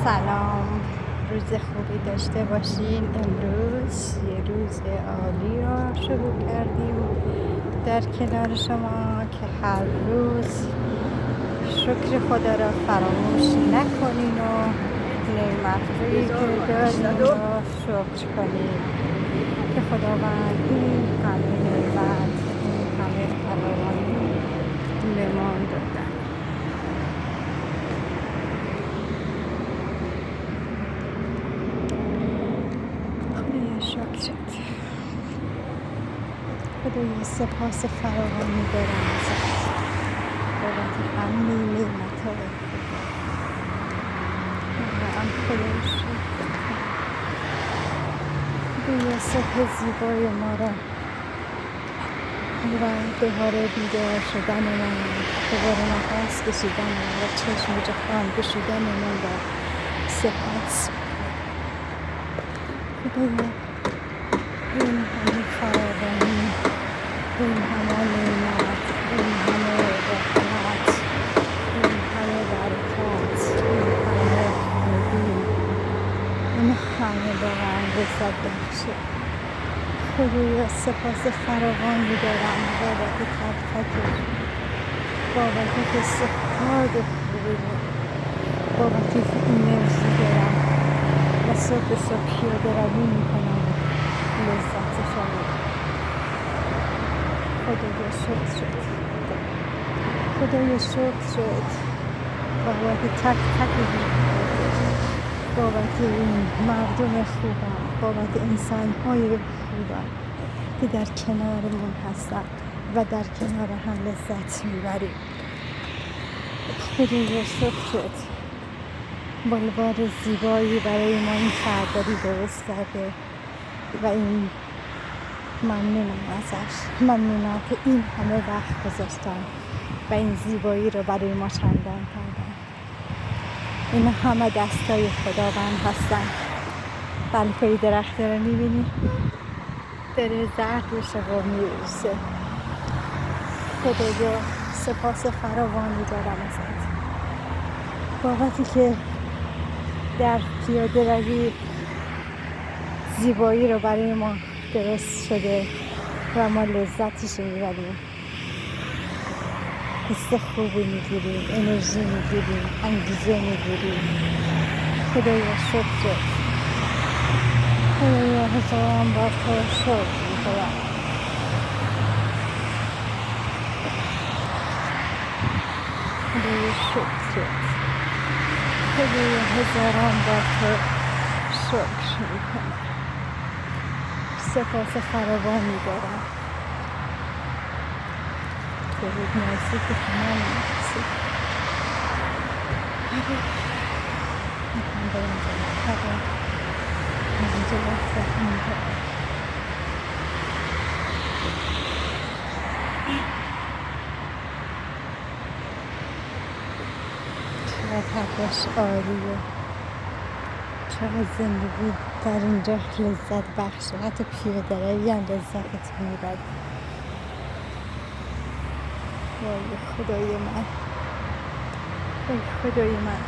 سلام، روز خوبی داشته باشین. امروز یه روز عالی را شروع کردیم در کنار شما که هر روز شکر خدا را فراموش نکنین و نعمت‌هایی که دارین را شکر کنین که خداوند این همه نعمت، این همه فراوانی به ما دادن. خدایا شکرت، خدایا سپاس فراوانی دارم ازت بابت همه نعمت‌های خدا. خدایا شکر، خدایا صبح زیبای ما را و دوباره بیدار شدن من، دوباره نفس کشیدن من و چشم جهان گشودن من را سپاس. خدایا این همه فراوانی، این همه نعمت، این همه رحمت، این همه برکت، این همه خوبی، این همه واقعا لذت بخشه. خدایا سپاس فراوانی دارم بابت تک تکش، بابت استفاد خوبی، بابت که انرژی دارم و صبح به صبح پیاده روی میکنم و لذتش رو میبرم. خدایا شکرت، خدایا شکرت بابت تک تک بابت این مردم خوبم، بابت انسان‌های خوبم که در کنارمون هستن و در کنار هم لذت میبریم. خدایا شکرت، بلوار زیبایی برای ما این شهرداری درست کرده و این ممنونم ازش، ممنونم که این همه وقت گذاشتن و این زیبایی رو برای ما چندان کردن. این همه دستای خداوند هستن. بلکه درخت رو میبینی داره زرد میشه و میرسه. خدایا سپاس فراوانی دارم ازت بابتی که در پیاده روی زیبایی رو برای ما درست شده و ما لذتش میبریم، حس خوبی میگیریم، انرژی میگیریم، انگیزه میگیریم. خدایا شکرت، خدایا هزاران بار تو رو شکر میکنم. خدایا شکرت، خدایا هزاران بار تو رو شکر میکنم. سپاس فراوانی دارم. درود نزدیک من میرسید. میکنم برم جلوتر، من جلوتر اینجا چقدر هواش عالیه، چقدر زندگی در اینجا لذت بخشه. حتی پیاده روی هم لذتت میبری. وای خدای من، وای خدای من،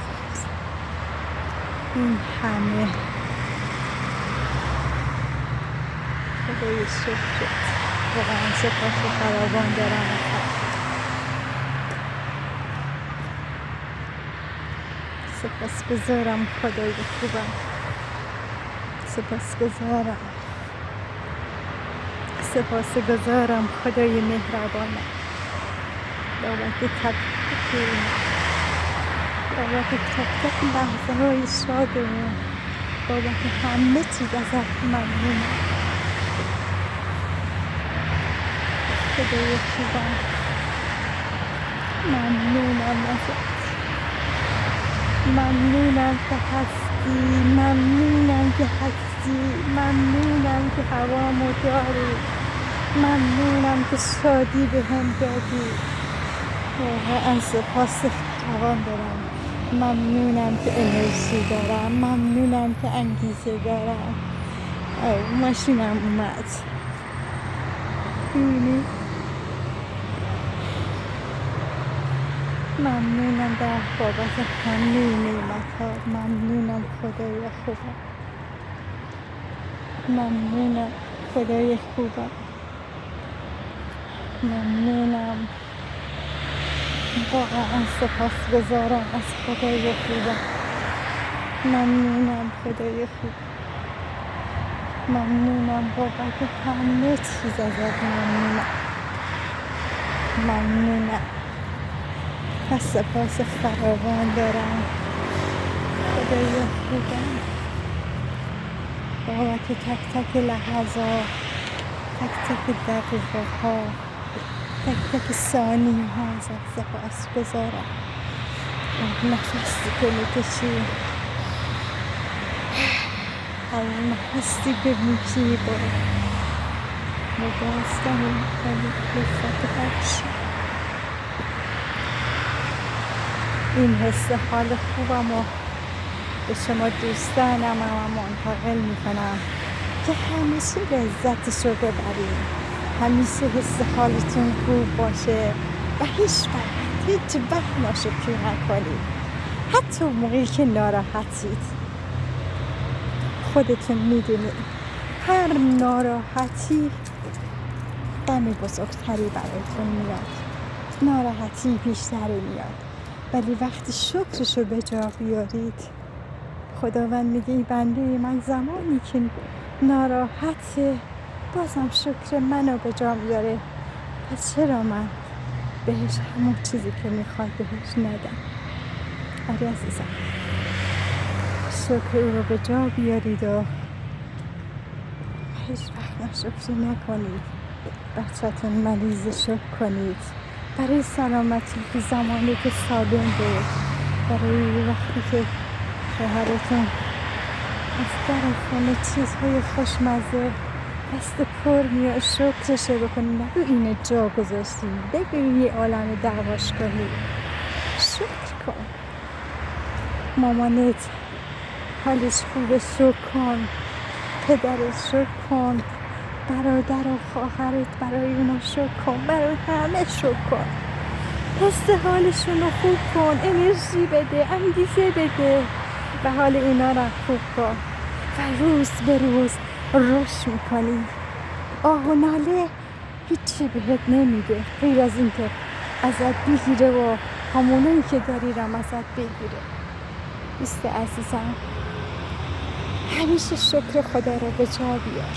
این همه خدای شکرت، واقعا سپاس فراوان دارم ازت. سپاس گذارم خدای خوبم، سپاس گذارم، سپاس گذارم خدای مهربانم بابت تک تک بابت تک تک لحظه های شادمون، بابت همه چیز ازت ممنونم. خدای خوبم ممنونم ازت، ممنونم که هستی، ممنونم که هستی، ممنونم که هوامو داری، ممنونم که شادی به هم دادی. واقعا سپاس فراوان دارم. ممنونم که انرژی دارم، ممنونم که انگیزه دارم. ماشینم اومد، میبینی ممنونم در بابت همه نعمت ها. ممنونم خدای خوبم. ممنونم خدای خوبم. ممنونم، واقعا سپاسگزارم از خدای خوبم. ممنونم خدای خوب. ممنونم بابت همه چیز ازت. ممنونم و سپاس فراوان دارم خدای خوبم بابت تک تک لحظات، تک تک دقیقه ها، تک تک ثانیه ها ازت سپاس گذارم. نفسی که میکشی، هر نفسی که میکشی با بازدم میکنی لذت بخشی. این حس حال خوبم و به شما دوستانم هم منتقل میکنم که همیشه لذتش رو ببرید، همیشه حس حالتون خوب باشه و هیچ وقت ناشکری نکنید. حتی موقعی که ناراحتید خودتون میدونید هر ناراحتی غم بزرگتری براتون میاد، ناراحتی بیشتری میاد. ولی وقتی شکرش رو به جا بیارید، خداوند میگه ای بنده من زمانی که ناراحته بازم شکر منو به جا بیاره، پس چرا من بهش همون چیزی که میخواد بهش ندم؟ آره عزیزم، شکر او رو به جا بیارید و هیچ وقت ناشکری نکنید. بچه‌تون مریض شکر کنید برای سلامتی که زمانی که سالم بود، برای وقتی که شوهرتون از در خونه چیزهای خوشمزه دست پر میاد شکرش بکنید. نگو اینه جا گذاشتی، بگو یه عالم دعواش کنی. شکر کن. مامانت حالش خوبه، شکر کن. پدرت شکر کن. برادر و خواهرت برای اونا شکر کن. برای همه شکر کن. حس حالشون رو خوب کن، انرژی بده، انگیزه بده و حال اینا رو خوب کن و روز به روز رشد میکنی. آه و ناله هیچی بهت نمیده غیر از این که ازت بگیره و همونایی که داری رم ازت بگیره. دوست عزیزم، همیشه شکر خدا رو به جا بیار،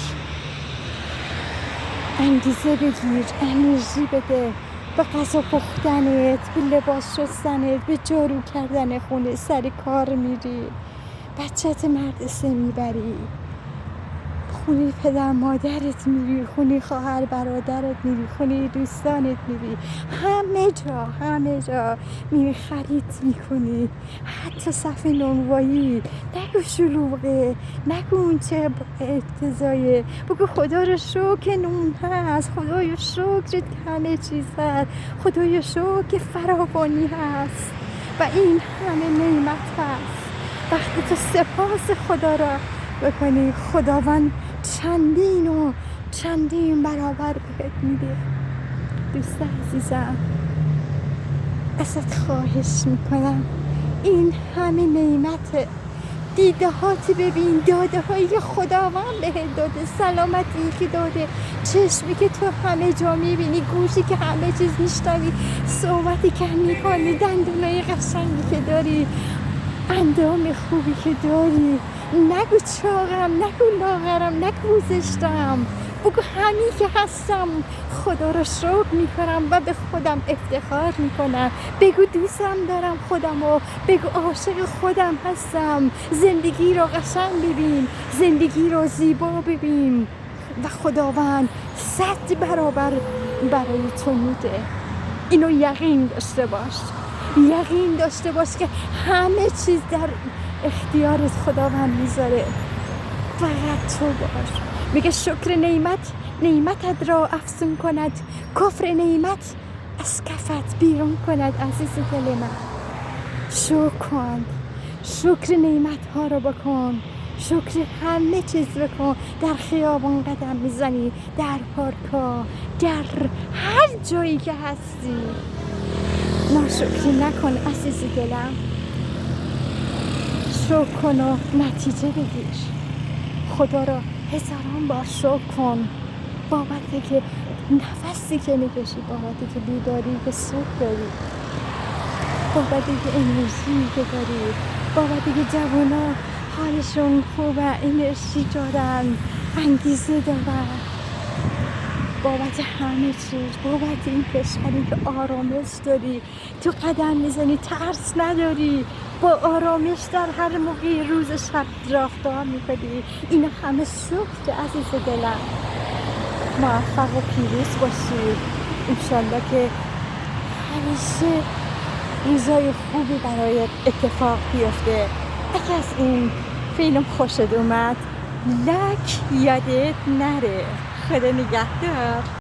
انگیزه بگیر، انرژی بده به غذا پختنت، به لباس شستنت، به جارو کردن خونه، سر کار میری، بچت مدرسه میبری، خونه پدر مادرت میری، خونه خواهر برادرت میری، خونه دوستانت میری، همه جا میری خرید میکنی، حتی صف نونوایی. نگو شلوغه، نگو اون چه افتضاحه، بگو خدا رو شکر نون هست، خدایا شکر همه چیز هست، خدایا شکر فراوانی هست و این همه نعمت هست. وقتی تو سپاس خدا را بکنی، خداوند چندین برابر بهت میده. دوست عزیزم، ازت خواهش میکنم این همه نعمت، دیده هاتی ببین، داده هایی که خداوند بهت داده، سلامتی که داده، چشمی که تو همه جا میبینی، گوشی که همه چیز میشنوی، صحبتی که میکنی، دندونای قشنگی که داری، اندام خوبی که داری. نگو چاقم، نگو لاغرم، نگو زشتم، بگو همین که هستم خدا رو شکر میکنم و به خودم افتخار میکنم. بگو دوستم دارم خودم و بگو عاشق خودم هستم. زندگی رو قشنگ ببین، زندگی رو زیبا ببین و خداوند 100 برابر برای تو میده. اینو یقین داشته باش، یقین داشته باش که همه چیز در اختیارت خداوند میذاره. فقط تو باش. میگه شکر نعمتت را افزون کند، کفر نعمت از کفت بیرون کند. عزیز دل من، شکر کن، شکر نعمت ها رو بکن، شکر همه چیز بکن. در خیابان قدم میزنی، در پارکا، در هر جایی که هستی، ناشکری نکن عزیز دلم، شکر کن و نتیجه بگیر. خدا را هزاران بار شکر کن بابتی که نفسی که میکشی، بابتی که بیداری که صبح داری، بابتی که انرژی که داری، بابتی که جوانا حالشون خوبه، انرژی دارن، انگیزه دارن، بابت همه چیز، بابت این پسری که آرامش داری، تو قدم میزنی ترس نداری، با آرامش در هر موقع روز شب رفتار میکنی. اینا همه شکر عزیز دلم. موفق و پیروز باشی انشالله که همیشه روزای خوبی برای اتفاق بیفته. اگه از این فیلم خوشت اومد لک یادت نره. خدا نگهدار.